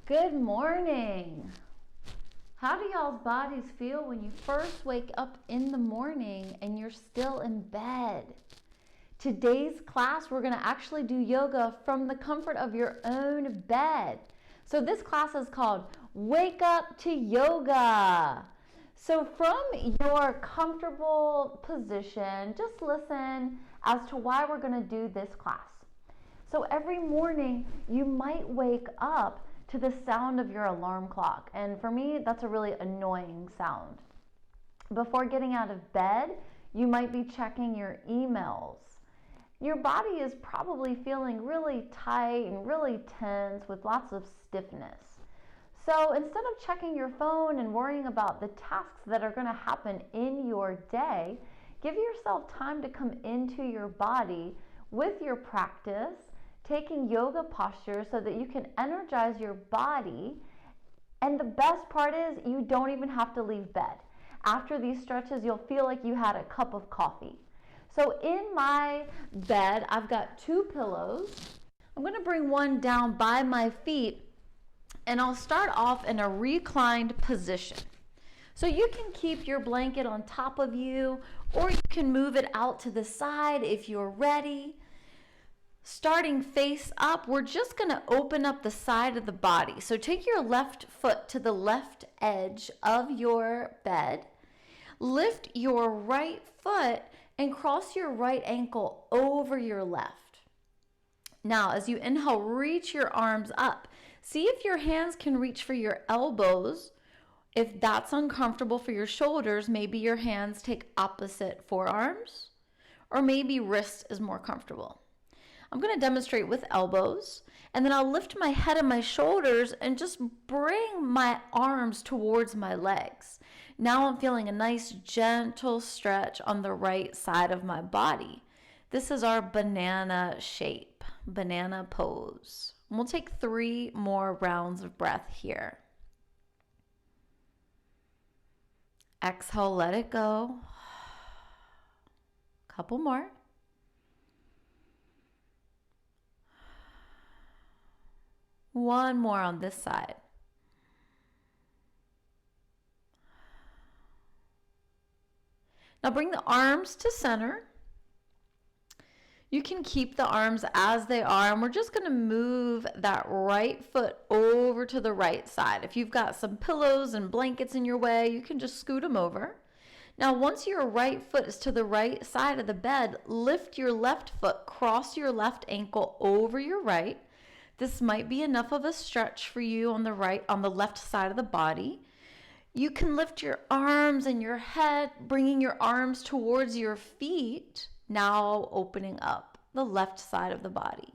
Good morning. How do y'all's bodies feel when you first wake up in the morning and you're still in bed? Today's class, we're gonna actually do yoga from the comfort of your own bed. So this class is called Wake Up to Yoga. So from your comfortable position, just listen as to why we're gonna do this class. So every morning you might wake up to the sound of your alarm clock. And for me, that's a really annoying sound. Before getting out of bed, you might be checking your emails. Your body is probably feeling really tight and really tense with lots of stiffness. So instead of checking your phone and worrying about the tasks that are going to happen in your day, give yourself time to come into your body with your practice, taking yoga postures so that you can energize your body. And the best part is you don't even have to leave bed. After these stretches, you'll feel like you had a cup of coffee. So in my bed, I've got two pillows. I'm going to bring one down by my feet, and I'll start off in a reclined position. So you can keep your blanket on top of you, or you can move it out to the side if you're ready. Starting face up, we're just going to open up the side of the body. So take your left foot to the left edge of your bed. Lift your right foot and cross your right ankle over your left. Now, as you inhale, reach your arms up. See if your hands can reach for your elbows. If that's uncomfortable for your shoulders, maybe your hands take opposite forearms, or maybe wrist is more comfortable. I'm going to demonstrate with elbows, and then I'll lift my head and my shoulders and just bring my arms towards my legs. Now I'm feeling a nice gentle stretch on the right side of my body. This is our banana shape, banana pose. And we'll take 3 more rounds of breath here. Exhale, let it go. Couple more. One more on this side. Now bring the arms to center. You can keep the arms as they are, and we're just going to move that right foot over to the right side. If you've got some pillows and blankets in your way, you can just scoot them over. Now, once your right foot is to the right side of the bed, lift your left foot, cross your left ankle over your right. This might be enough of a stretch for you on the left side of the body. You can lift your arms and your head, bringing your arms towards your feet, now opening up the left side of the body.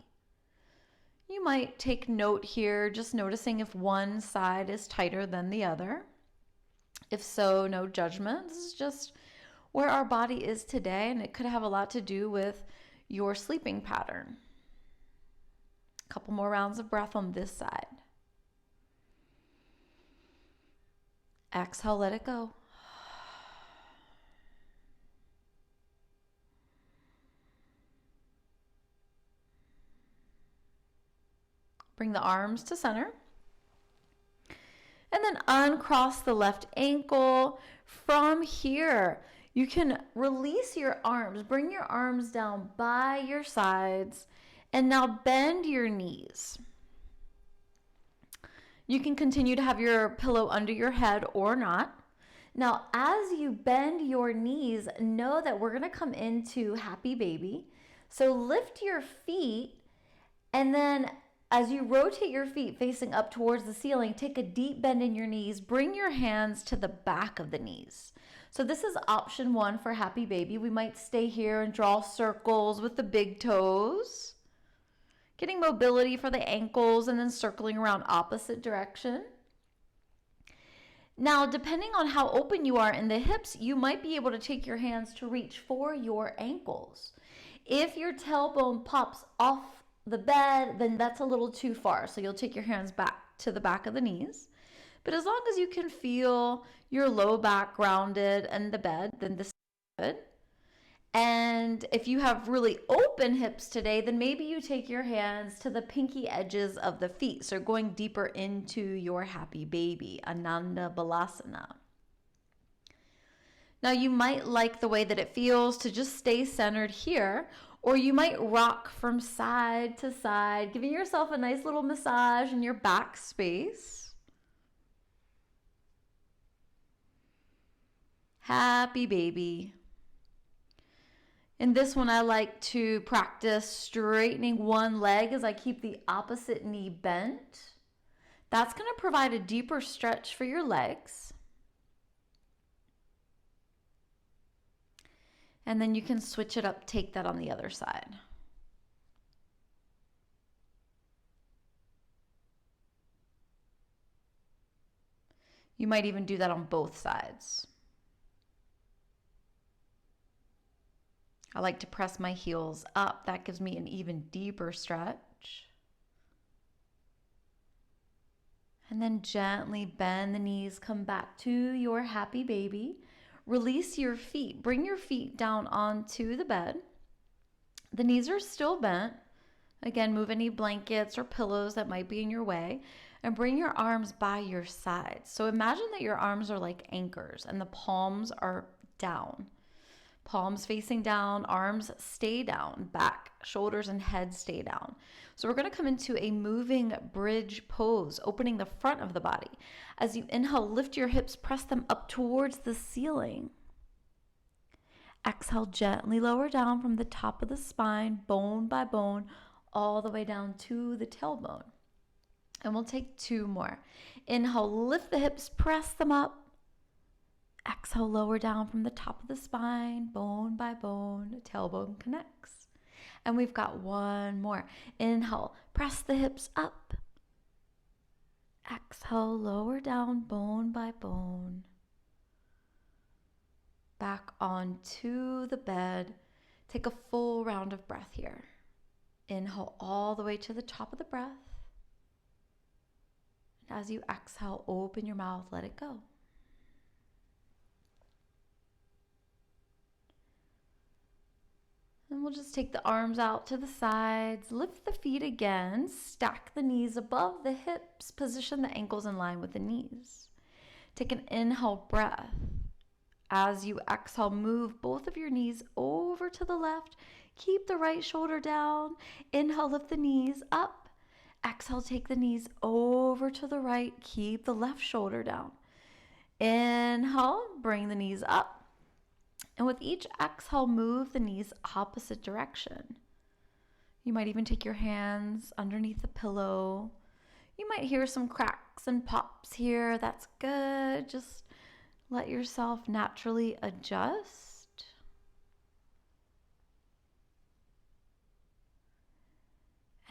You might take note here, just noticing if one side is tighter than the other. If so, no judgment. This is just where our body is today, and it could have a lot to do with your sleeping pattern. Couple more rounds of breath on this side. Exhale, let it go. Bring the arms to center. And then uncross the left ankle. From here, you can release your arms. Bring your arms down by your sides. And now bend your knees. You can continue to have your pillow under your head or not. Now, as you bend your knees, know that we're going to come into happy baby. So lift your feet, and then as you rotate your feet facing up towards the ceiling, take a deep bend in your knees. Bring your hands to the back of the knees. So this is option 1 for happy baby. We might stay here and draw circles with the big toes. Getting mobility for the ankles and then circling around opposite direction. Now, depending on how open you are in the hips, you might be able to take your hands to reach for your ankles. If your tailbone pops off the bed, then that's a little too far. So you'll take your hands back to the back of the knees. But as long as you can feel your low back grounded and the bed, then this is good. And if you have really open hips today, then maybe you take your hands to the pinky edges of the feet. So going deeper into your happy baby, Ananda Balasana. Now you might like the way that it feels to just stay centered here, or you might rock from side to side, giving yourself a nice little massage in your back space. Happy baby. In this one, I like to practice straightening one leg as I keep the opposite knee bent. That's going to provide a deeper stretch for your legs. And then you can switch it up, take that on the other side. You might even do that on both sides. I like to press my heels up. That gives me an even deeper stretch. And then gently bend the knees, come back to your happy baby. Release your feet. Bring your feet down onto the bed. The knees are still bent. Again, move any blankets or pillows that might be in your way. And bring your arms by your sides. So imagine that your arms are like anchors and the palms are down. Palms facing down, arms stay down, back, shoulders, and head stay down. So we're going to come into a moving bridge pose, opening the front of the body. As you inhale, lift your hips, press them up towards the ceiling. Exhale, gently lower down from the top of the spine, bone by bone, all the way down to the tailbone. And we'll take 2 more. Inhale, lift the hips, press them up. Exhale, lower down from the top of the spine, bone by bone, tailbone connects. And we've got 1 more. Inhale, press the hips up. Exhale, lower down, bone by bone. Back onto the bed. Take a full round of breath here. Inhale all the way to the top of the breath. And as you exhale, open your mouth, let it go. And we'll just take the arms out to the sides, lift the feet again, stack the knees above the hips, position the ankles in line with the knees. Take an inhale breath. As you exhale, move both of your knees over to the left. Keep the right shoulder down. Inhale, lift the knees up. Exhale, take the knees over to the right. Keep the left shoulder down. Inhale, bring the knees up. And with each exhale, move the knees opposite direction. You might even take your hands underneath the pillow. You might hear some cracks and pops here. That's good. Just let yourself naturally adjust.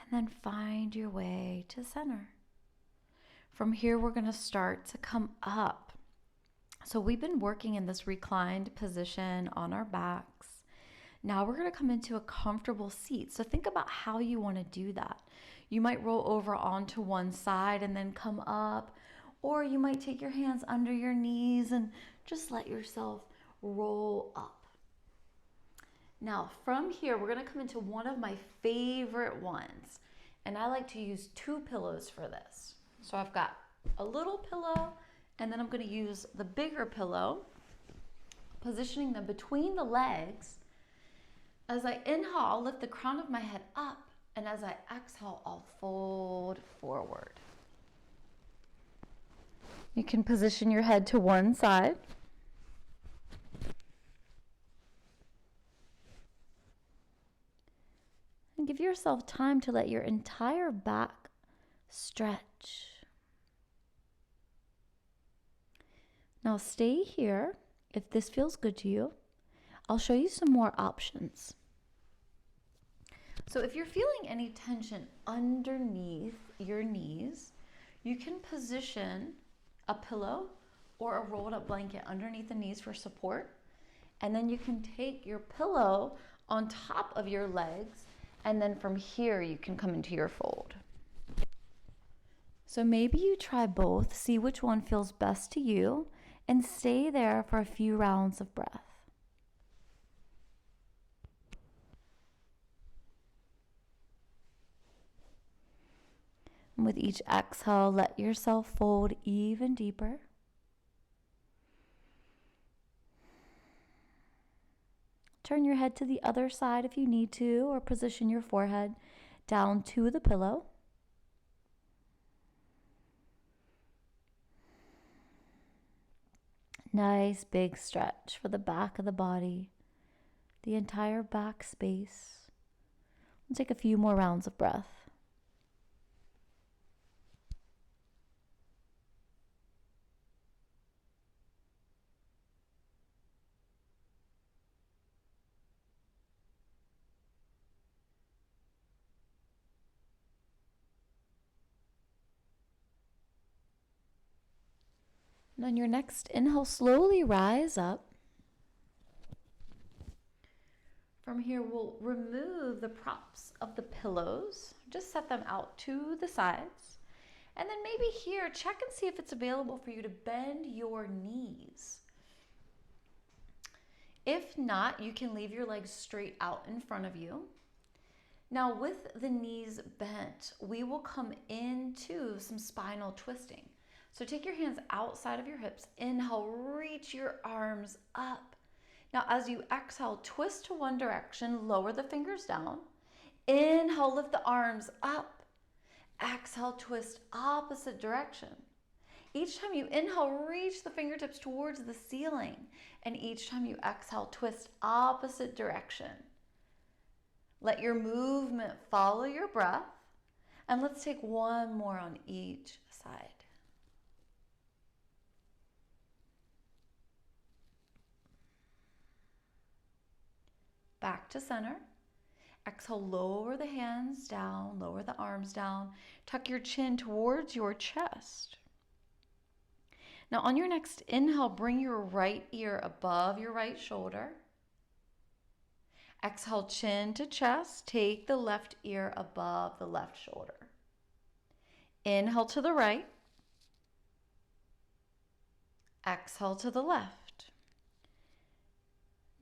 And then find your way to center. From here, we're going to start to come up. So we've been working in this reclined position on our backs. Now we're going to come into a comfortable seat. So think about how you want to do that. You might roll over onto one side and then come up, or you might take your hands under your knees and just let yourself roll up. Now from here, we're going to come into one of my favorite ones. And I like to use 2 pillows for this. So I've got a little pillow, and then I'm going to use the bigger pillow, positioning them between the legs. As I inhale, I'll lift the crown of my head up, and as I exhale, I'll fold forward. You can position your head to one side. And give yourself time to let your entire back stretch. Now stay here. If this feels good to you, I'll show you some more options. So if you're feeling any tension underneath your knees, you can position a pillow or a rolled up blanket underneath the knees for support. And then you can take your pillow on top of your legs, and then from here you can come into your fold. So maybe you try both, see which one feels best to you, and stay there for a few rounds of breath. And with each exhale, let yourself fold even deeper. Turn your head to the other side if you need to, or position your forehead down to the pillow. Nice big stretch for the back of the body, the entire back space. We'll take a few more rounds of breath. And on your next inhale, slowly rise up. From here, we'll remove the props of the pillows. Just set them out to the sides. And then maybe here, check and see if it's available for you to bend your knees. If not, you can leave your legs straight out in front of you. Now, with the knees bent, we will come into some spinal twisting. So take your hands outside of your hips. Inhale, reach your arms up. Now, as you exhale, twist to one direction, lower the fingers down. Inhale, lift the arms up. Exhale, twist opposite direction. Each time you inhale, reach the fingertips towards the ceiling. And each time you exhale, twist opposite direction. Let your movement follow your breath. And let's take one more on each side. Back to center. Exhale, lower the hands down, lower the arms down. Tuck your chin towards your chest. Now on your next inhale, bring your right ear above your right shoulder. Exhale, chin to chest. Take the left ear above the left shoulder. Inhale to the right. Exhale to the left.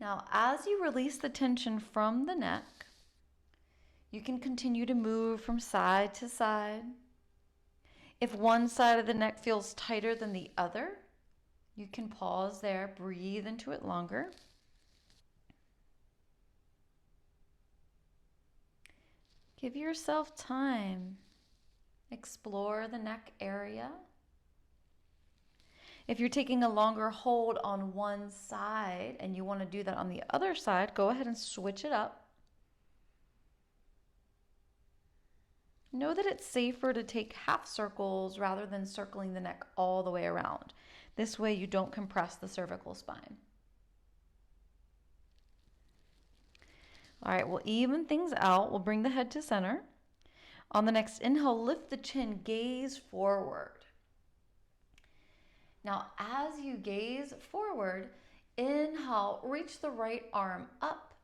Now, as you release the tension from the neck, you can continue to move from side to side. If one side of the neck feels tighter than the other, you can pause there, breathe into it longer. Give yourself time. Explore the neck area. If you're taking a longer hold on one side and you want to do that on the other side, go ahead and switch it up. Know that it's safer to take half circles rather than circling the neck all the way around. This way you don't compress the cervical spine. All right, we'll even things out. We'll bring the head to center. On the next inhale, lift the chin, gaze forward. Now, as you gaze forward, inhale, reach the right arm up.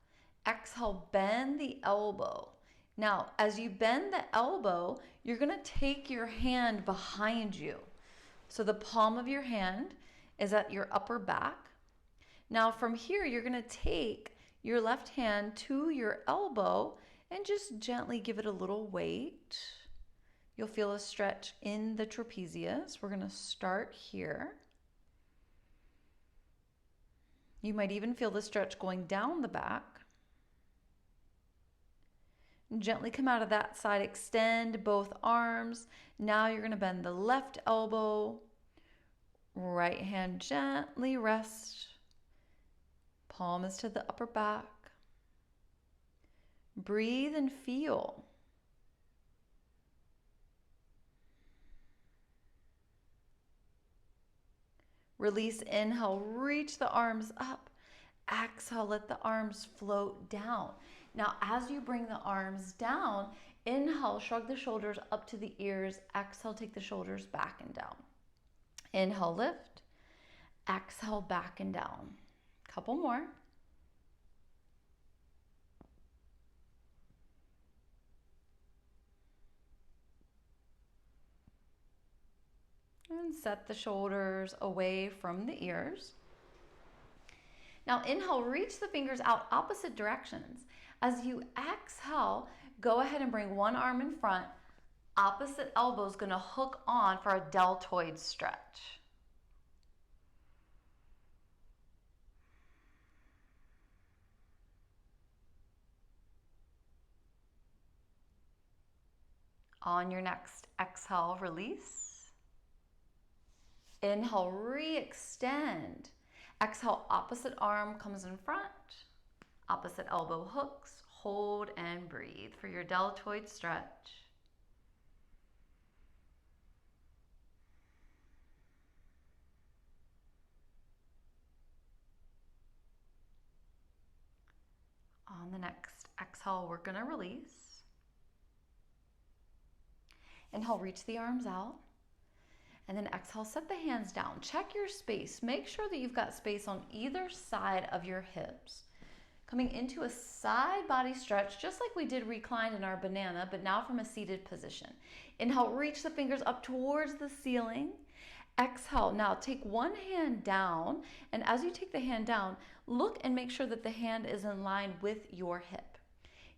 Exhale, bend the elbow. Now, as you bend the elbow, you're going to take your hand behind you. So the palm of your hand is at your upper back. Now, from here, you're going to take your left hand to your elbow and just gently give it a little weight. You'll feel a stretch in the trapezius. We're going to start here. You might even feel the stretch going down the back. Gently come out of that side, extend both arms. Now you're going to bend the left elbow. Right hand gently rest. Palm is to the upper back. Breathe and feel. Release, inhale, reach the arms up. Exhale, let the arms float down. Now, as you bring the arms down, inhale, shrug the shoulders up to the ears. Exhale, take the shoulders back and down. Inhale, lift. Exhale, back and down. Couple more. And set the shoulders away from the ears. Now inhale, reach the fingers out opposite directions. As you exhale, go ahead and bring one arm in front, Opposite elbow is going to hook on for a deltoid stretch. On your next exhale, release. Inhale, re-extend. Exhale, opposite arm comes in front. Opposite elbow hooks. Hold and breathe for your deltoid stretch. On the next exhale, we're going to release. Inhale, reach the arms out. And then exhale, set the hands down. Check your space. Make sure that you've got space on either side of your hips. Coming into a side body stretch, just like we did reclined in our banana, but now from a seated position. Inhale, reach the fingers up towards the ceiling. Exhale, now take one hand down, and as you take the hand down, look and make sure that the hand is in line with your hip.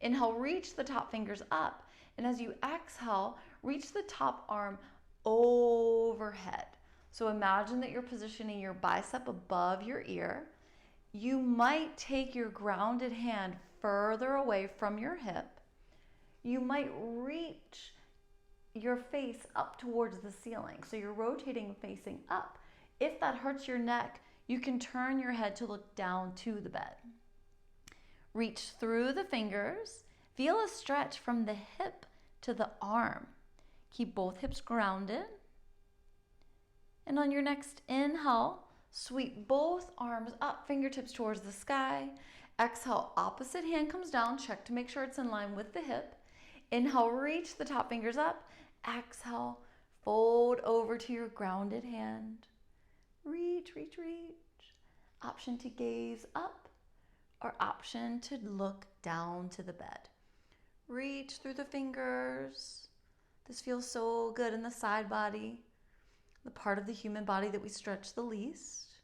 Inhale, reach the top fingers up, and as you exhale, reach the top arm overhead. So imagine that you're positioning your bicep above your ear. You might take your grounded hand further away from your hip. You might reach your face up towards the ceiling. So you're rotating facing up. If that hurts your neck, you can turn your head to look down to the bed. Reach through the fingers. Feel a stretch from the hip to the arm. Keep both hips grounded. And on your next inhale, sweep both arms up, fingertips towards the sky. Exhale, opposite hand comes down. Check to make sure it's in line with the hip. Inhale, reach the top fingers up. Exhale, fold over to your grounded hand. Reach, reach, reach. Option to gaze up or option to look down to the bed. Reach through the fingers. This feels so good in the side body, the part of the human body that we stretch the least.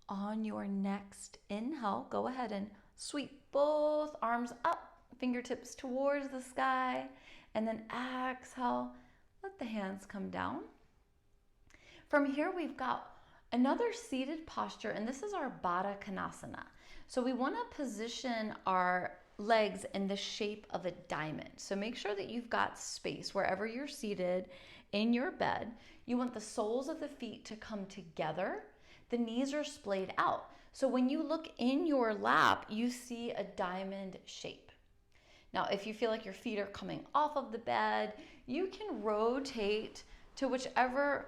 On your next inhale, go ahead and sweep both arms up, fingertips towards the sky, and then exhale, let the hands come down. From here, we've got another seated posture, and this is our Badaknasana. So we want to position our legs in the shape of a diamond. So make sure that you've got space wherever you're seated in your bed. You want the soles of the feet to come together. The knees are splayed out. So when you look in your lap, you see a diamond shape. Now, if you feel like your feet are coming off of the bed, you can rotate to whichever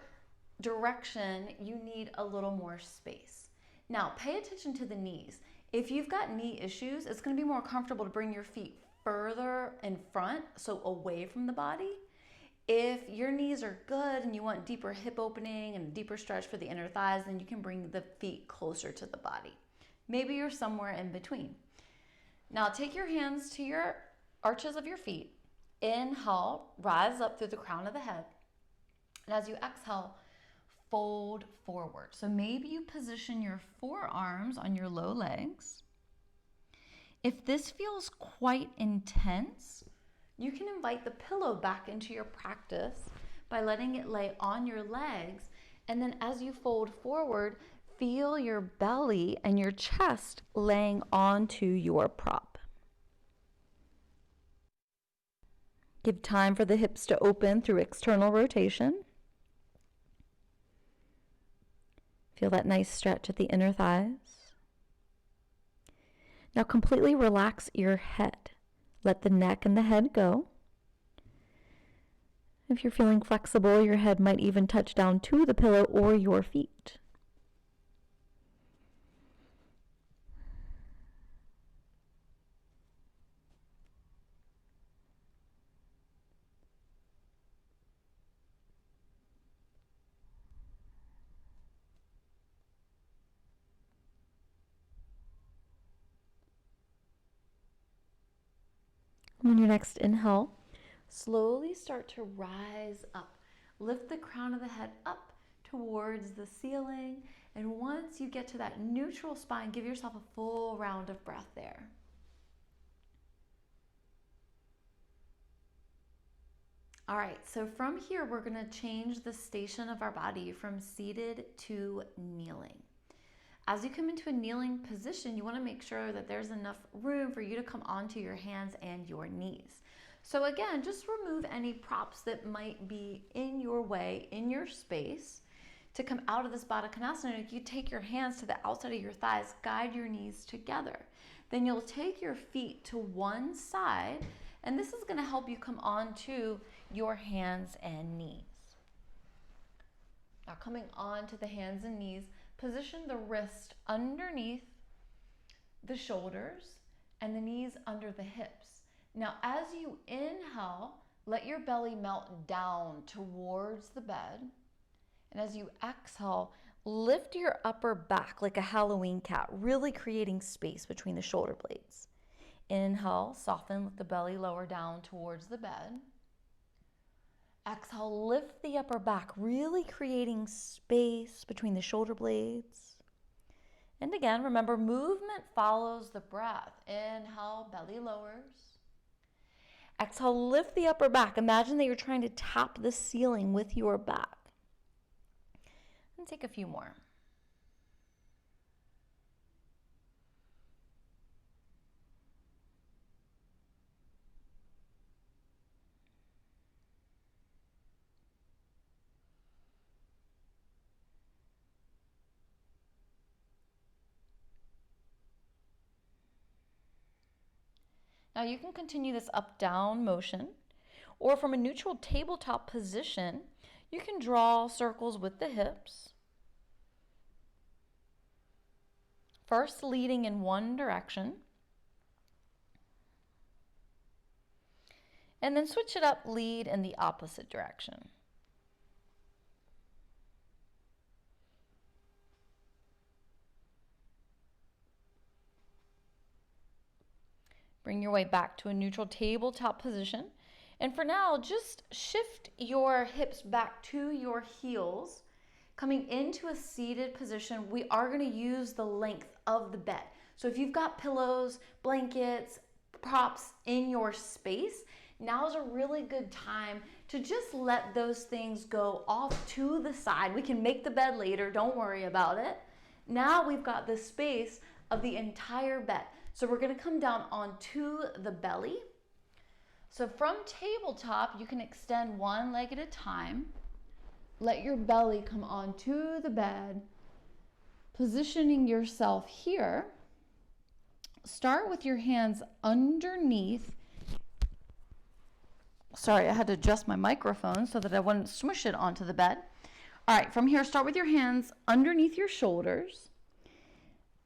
direction you need a little more space. Now, pay attention to the knees. If you've got knee issues, it's going to be more comfortable to bring your feet further in front, so away from the body. If your knees are good and you want deeper hip opening and deeper stretch for the inner thighs, then you can bring the feet closer to the body. Maybe you're somewhere in between. Now take your hands to your arches of your feet. Inhale, rise up through the crown of the head. And as you exhale, fold forward. So maybe you position your forearms on your low legs. If this feels quite intense, you can invite the pillow back into your practice by letting it lay on your legs. And then as you fold forward, feel your belly and your chest laying onto your prop. Give time for the hips to open through external rotation. Feel that nice stretch at the inner thighs. Now completely relax your head. Let the neck and the head go. If you're feeling flexible, your head might even touch down to the pillow or your feet. On your next inhale, slowly start to rise up. Lift the crown of the head up towards the ceiling. And once you get to that neutral spine, give yourself a full round of breath there. All right, so from here, we're gonna change the station of our body from seated to kneeling. As you come into a kneeling position, you wanna make sure that there's enough room for you to come onto your hands and your knees. So again, just remove any props that might be in your way, in your space. To come out of this Badaknasana, you take your hands to the outside of your thighs, guide your knees together. Then you'll take your feet to one side, and this is gonna help you come onto your hands and knees. Now coming onto the hands and knees, position the wrist underneath the shoulders and the knees under the hips. Now as you inhale, let your belly melt down towards the bed. And as you exhale, lift your upper back like a Halloween cat, really creating space between the shoulder blades. Inhale, soften, let the belly lower down towards the bed. Exhale, lift the upper back, really creating space between the shoulder blades. And again, remember, movement follows the breath. Inhale, belly lowers. Exhale, lift the upper back. Imagine that you're trying to tap the ceiling with your back. And take a few more. Now you can continue this up-down motion, or from a neutral tabletop position, you can draw circles with the hips. First leading in one direction, and then switch it up, lead in the opposite direction. Bring your way back to a neutral tabletop position. And for now, just shift your hips back to your heels. Coming into a seated position, we are going to use the length of the bed. So if you've got pillows, blankets, props in your space, now is a really good time to just let those things go off to the side. We can make the bed later, don't worry about it. Now we've got the space of the entire bed. So we're going to come down onto the belly. So from tabletop, you can extend one leg at a time. Let your belly come onto the bed, positioning yourself here. Start with your hands underneath. Sorry, I had to adjust my microphone so that I wouldn't smush it onto the bed. All right, from here, start with your hands underneath your shoulders.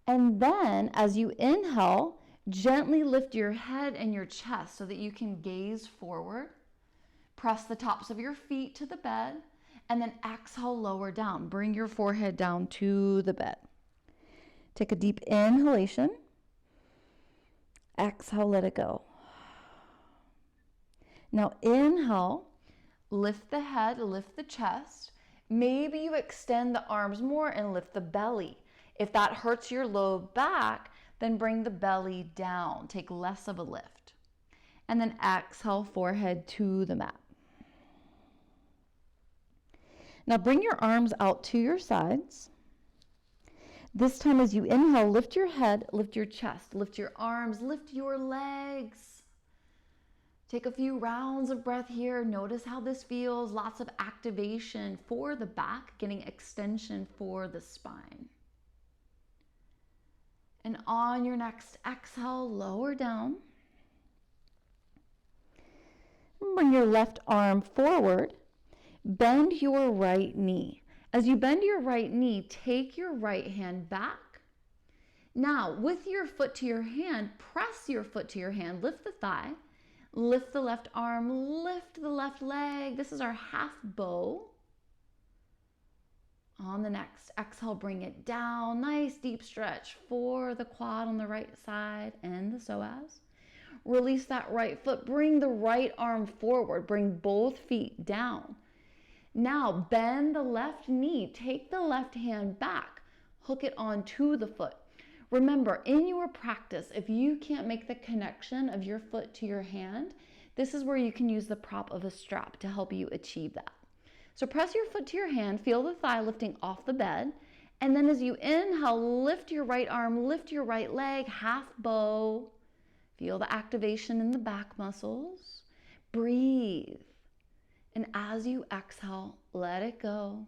And then as you inhale, gently lift your head and your chest so that you can gaze forward. Press the tops of your feet to the bed, and then exhale, lower down. Bring your forehead down to the bed. Take a deep inhalation. Exhale, let it go. Now inhale, lift the head, lift the chest. Maybe you extend the arms more and lift the belly. If that hurts your low back, then bring the belly down. Take less of a lift. And then exhale, forehead to the mat. Now bring your arms out to your sides. This time as you inhale, lift your head, lift your chest, lift your arms, lift your legs. Take a few rounds of breath here. Notice how this feels. Lots of activation for the back, getting extension for the spine. And on your next exhale, lower down. Bring your left arm forward. Bend your right knee. As you bend your right knee, take your right hand back. Now, with your foot to your hand, press your foot to your hand. Lift the thigh. Lift the left arm. Lift the left leg. This is our half bow. On the next exhale, bring it down. Nice deep stretch for the quad on the right side and the psoas. Release that right foot. Bring the right arm forward. Bring both feet down. Now bend the left knee. Take the left hand back. Hook it onto the foot. Remember, in your practice, if you can't make the connection of your foot to your hand, this is where you can use the prop of a strap to help you achieve that. So press your foot to your hand, feel the thigh lifting off the bed, and then as you inhale, lift your right arm, lift your right leg, half bow. Feel the activation in the back muscles. Breathe. And as you exhale, let it go.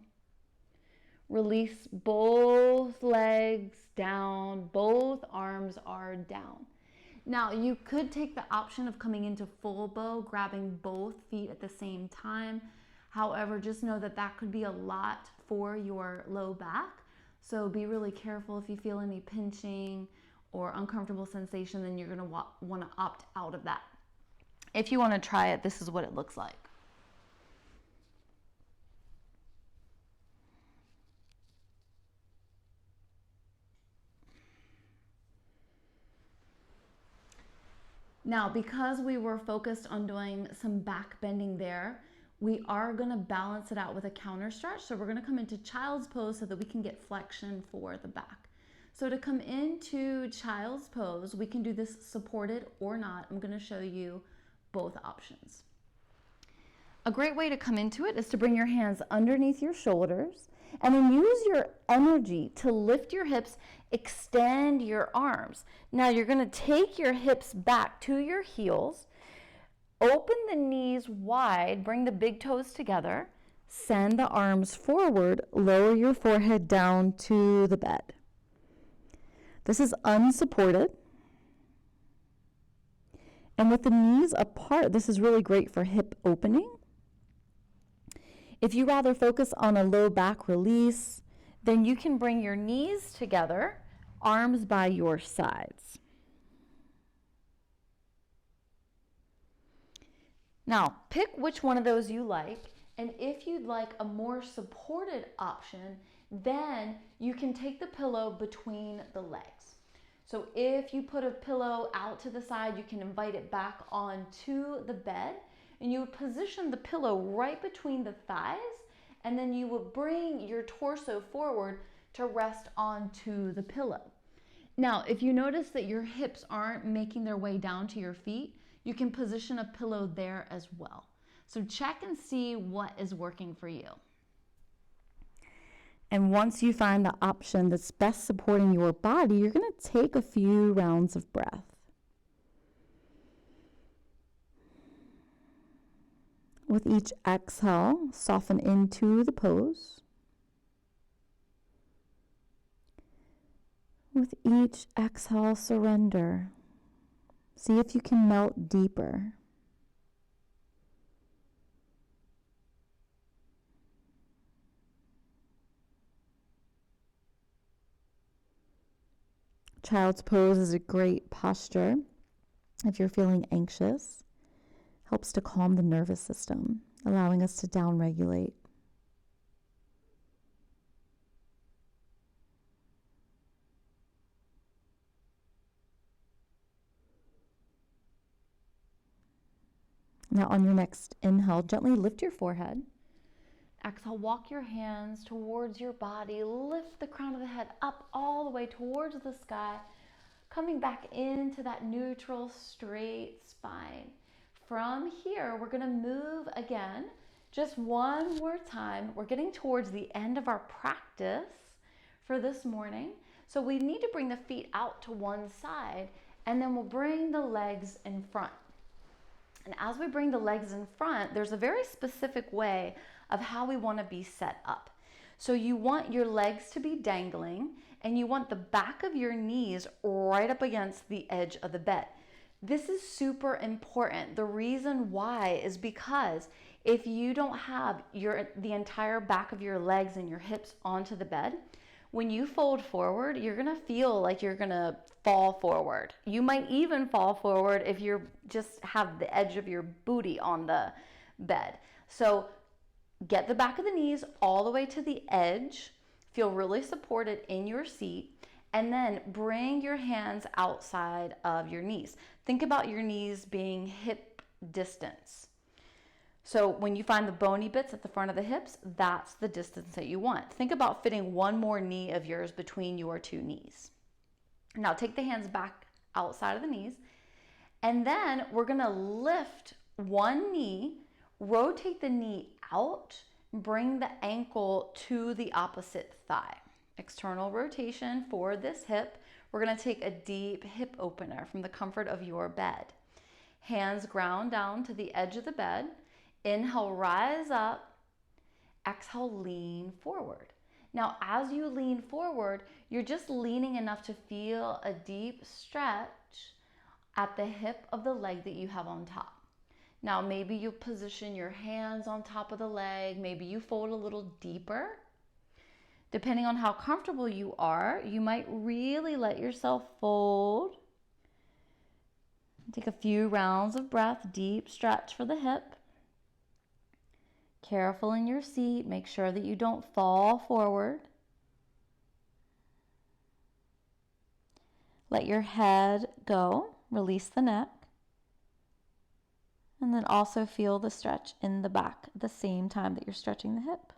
Release both legs down, both arms are down. Now, you could take the option of coming into full bow, grabbing both feet at the same time. However, just know that that could be a lot for your low back. So be really careful. If you feel any pinching or uncomfortable sensation, then you're going to want to opt out of that. If you want to try it, this is what it looks like. Now, because we were focused on doing some back bending there, we are going to balance it out with a counter stretch. So we're going to come into child's pose so that we can get flexion for the back. So to come into child's pose, we can do this supported or not. I'm going to show you both options. A great way to come into it is to bring your hands underneath your shoulders and then use your energy to lift your hips, extend your arms. Now you're going to take your hips back to your heels, open the knees wide, bring the big toes together, send the arms forward, lower your forehead down to the bed. This is unsupported. And with the knees apart, this is really great for hip opening. If you rather focus on a low back release, then you can bring your knees together, arms by your sides. Now, pick which one of those you like, and if you'd like a more supported option, then you can take the pillow between the legs. So if you put a pillow out to the side, you can invite it back onto the bed, and you would position the pillow right between the thighs, and then you would bring your torso forward to rest onto the pillow. Now, if you notice that your hips aren't making their way down to your feet, you can position a pillow there as well. So check and see what is working for you. And once you find the option that's best supporting your body, you're going to take a few rounds of breath. With each exhale, soften into the pose. With each exhale, surrender. See if you can melt deeper. Child's pose is a great posture if you're feeling anxious. Helps to calm the nervous system, allowing us to downregulate. Now on your next inhale, gently lift your forehead. Exhale, walk your hands towards your body. Lift the crown of the head up all the way towards the sky, coming back into that neutral, straight spine. From here, we're going to move again, just one more time. We're getting towards the end of our practice for this morning. So we need to bring the feet out to one side, and then we'll bring the legs in front. And as we bring the legs in front, there's a very specific way of how we want to be set up. So you want your legs to be dangling, and you want the back of your knees right up against the edge of the bed. This is super important. The reason why is because if you don't have the entire back of your legs and your hips onto the bed, when you fold forward, you're gonna feel like you're gonna fall forward. You might even fall forward if you just have the edge of your booty on the bed. So get the back of the knees all the way to the edge. Feel really supported in your seat. And then bring your hands outside of your knees. Think about your knees being hip distance. So when you find the bony bits at the front of the hips, that's the distance that you want. Think about fitting one more knee of yours between your two knees. Now take the hands back outside of the knees, and then we're gonna lift one knee, rotate the knee out, bring the ankle to the opposite thigh. External rotation for this hip. We're going to take a deep hip opener from the comfort of your bed. Hands ground down to the edge of the bed. Inhale, rise up. Exhale, lean forward. Now, as you lean forward, you're just leaning enough to feel a deep stretch at the hip of the leg that you have on top. Now, maybe you position your hands on top of the leg. Maybe you fold a little deeper. Depending on how comfortable you are, you might really let yourself fold. Take a few rounds of breath, deep stretch for the hip. Careful in your seat, make sure that you don't fall forward. Let your head go, release the neck. And then also feel the stretch in the back at the same time that you're stretching the hip.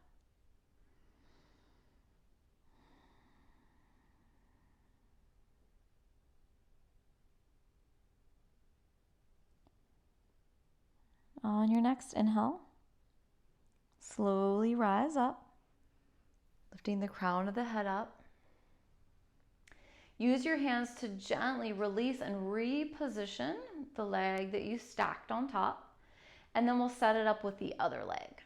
On your next inhale, slowly rise up, lifting the crown of the head up. Use your hands to gently release and reposition the leg that you stacked on top, and then we'll set it up with the other leg.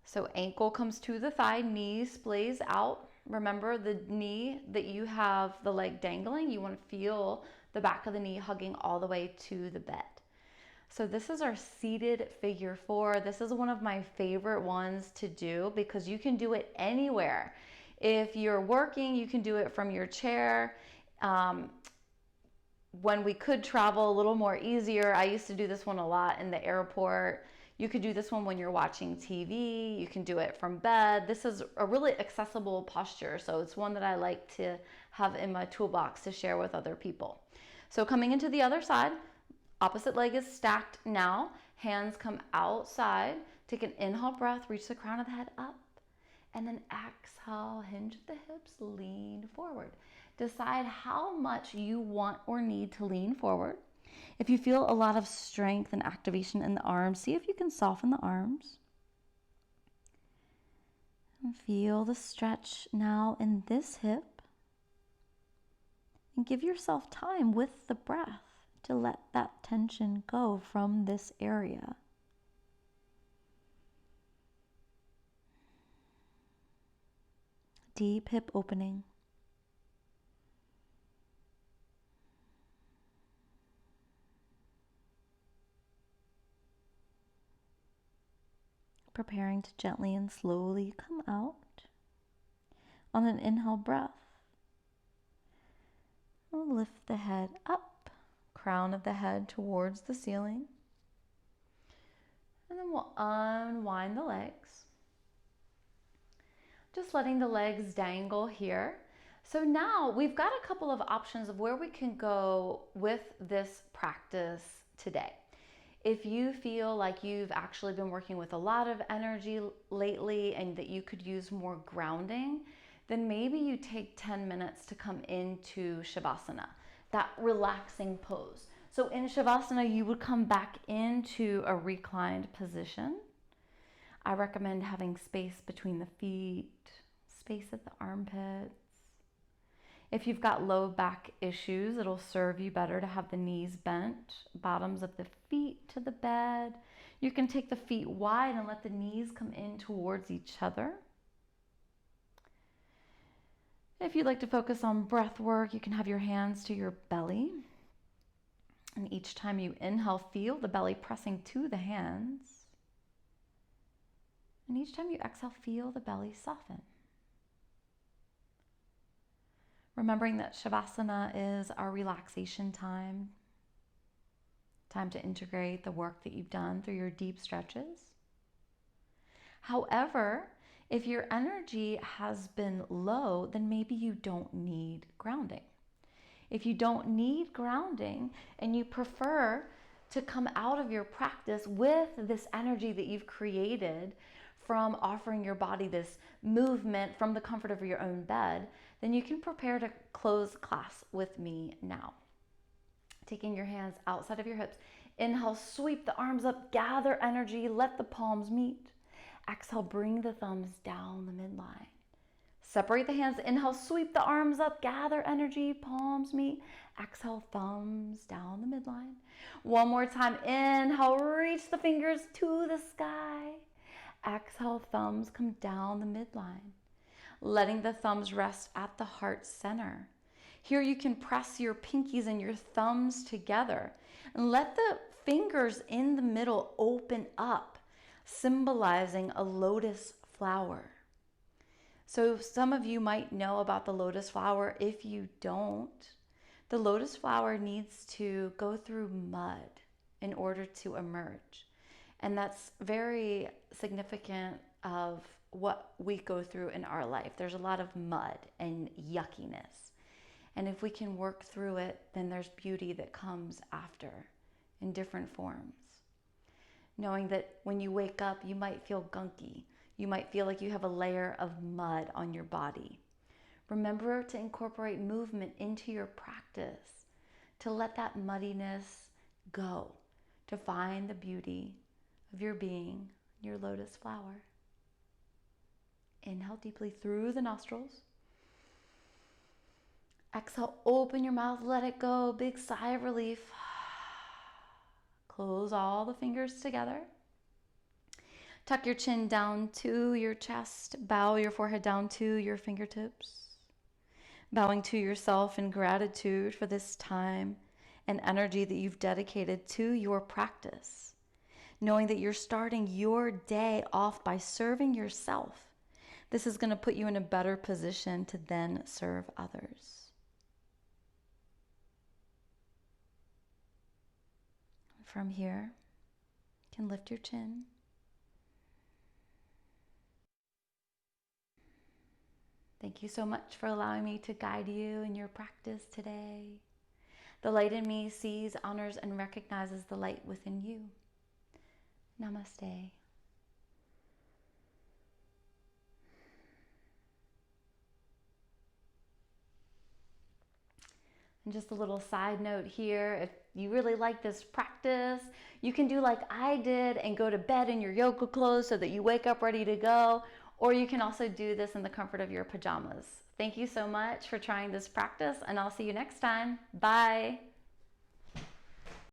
So ankle comes to the thigh, knee splays out. Remember the knee that you have the leg dangling, you want to feel the back of the knee hugging all the way to the bed. So this is our seated figure 4. This is one of my favorite ones to do because you can do it anywhere. If you're working, you can do it from your chair. When we could travel a little more easier, I used to do this one a lot in the airport. You could do this one when you're watching TV. You can do it from bed. This is a really accessible posture, so it's one that I like to have in my toolbox to share with other people. So coming into the other side, opposite leg is stacked now. Hands come outside. Take an inhale breath, reach the crown of the head up. And then exhale, hinge the hips, lean forward. Decide how much you want or need to lean forward. If you feel a lot of strength and activation in the arms, see if you can soften the arms. And feel the stretch now in this hip. And give yourself time with the breath to let that tension go from this area. Deep hip opening. Preparing to gently and slowly come out. On an inhale breath, we'll lift the head up, crown of the head towards the ceiling. And then we'll unwind the legs. Just letting the legs dangle here. So now we've got a couple of options of where we can go with this practice today. If you feel like you've actually been working with a lot of energy lately and that you could use more grounding, then maybe you take 10 minutes to come into Shavasana, that relaxing pose. So in Shavasana, you would come back into a reclined position. I recommend having space between the feet, space at the armpits. If you've got low back issues, it'll serve you better to have the knees bent, bottoms of the feet to the bed. You can take the feet wide and let the knees come in towards each other. If you'd like to focus on breath work, you can have your hands to your belly. And each time you inhale, feel the belly pressing to the hands. And each time you exhale, feel the belly soften. Remembering that Shavasana is our relaxation time to integrate the work that you've done through your deep stretches. However, if your energy has been low, then maybe you don't need grounding. If you don't need grounding and you prefer to come out of your practice with this energy that you've created from offering your body this movement from the comfort of your own bed, then you can prepare to close class with me now. Taking your hands outside of your hips, Inhale, sweep the arms up, gather energy, let the palms meet. Exhale, bring the thumbs down the midline. Separate the hands. Inhale, sweep the arms up, gather energy, palms meet. Exhale, thumbs down the midline. One more time. Inhale, reach the fingers to the sky. Exhale, thumbs come down the midline. Letting the thumbs rest at the heart center. Here you can press your pinkies and your thumbs together and let the fingers in the middle open up, symbolizing a lotus flower. So some of you might know about the lotus flower. If you don't, the lotus flower needs to go through mud in order to emerge. And that's very significant of what we go through in our life. There's a lot of mud and yuckiness. And if we can work through it, then there's beauty that comes after in different forms. Knowing that when you wake up, you might feel gunky. You might feel like you have a layer of mud on your body. Remember to incorporate movement into your practice, to let that muddiness go, to find the beauty of your being, your lotus flower. Inhale deeply through the nostrils. Exhale, open your mouth, let it go. Big sigh of relief. Close all the fingers together. Tuck your chin down to your chest. Bow your forehead down to your fingertips. Bowing to yourself in gratitude for this time and energy that you've dedicated to your practice. Knowing that you're starting your day off by serving yourself. This is going to put you in a better position to then serve others. From here, you can lift your chin. Thank you so much for allowing me to guide you in your practice today. The light in me sees, honors, and recognizes the light within you. Namaste. And just a little side note here, if you really like this practice, you can do like I did and go to bed in your yoga clothes so that you wake up ready to go, or you can also do this in the comfort of your pajamas. Thank you so much for trying this practice, and I'll see you next time. Bye.